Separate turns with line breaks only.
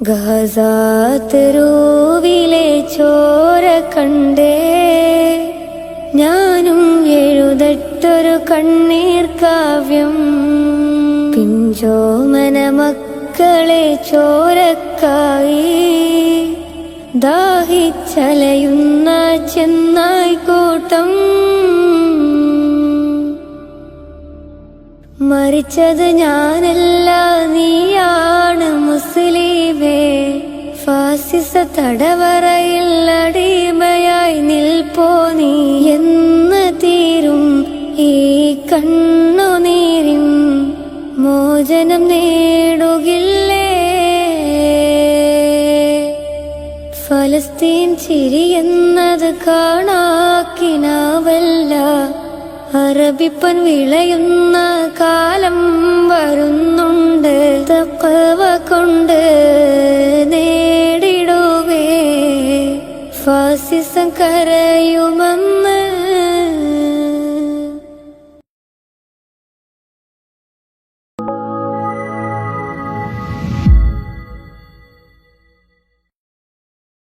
ഗസാത്തെരുവിലെ ചോര കണ്ടേ ഞാനും എഴുതട്ടൊരു കണ്ണീർ കാവ്യം. പിഞ്ചോമന മക്കളെ ചോരക്കായി ദാഹിച്ചലയുന്ന ചെന്നായ്ക്കൂട്ടം. മരിച്ചത് ഞാനല്ല നീയാണ് മുസ്ലിമേ. ഫാസിസ തടവറയിൽ അടിമയായി നിൽപ്പോ നീ എന്ന് തീരും ഈ കണ്ണുനീരിൻ മോചനം നേടുകില്ലേ? ഫലസ്തീൻ ചിരിയെന്നത് കാണാക്കിനാവല്ല, അറബിപ്പൻ വിളയുന്ന കാലം വരുന്നുണ്ട്. തഖ്വ കൊണ്ട് നേടിടുവേ ഫാസിസം കരയുമെന്ന്.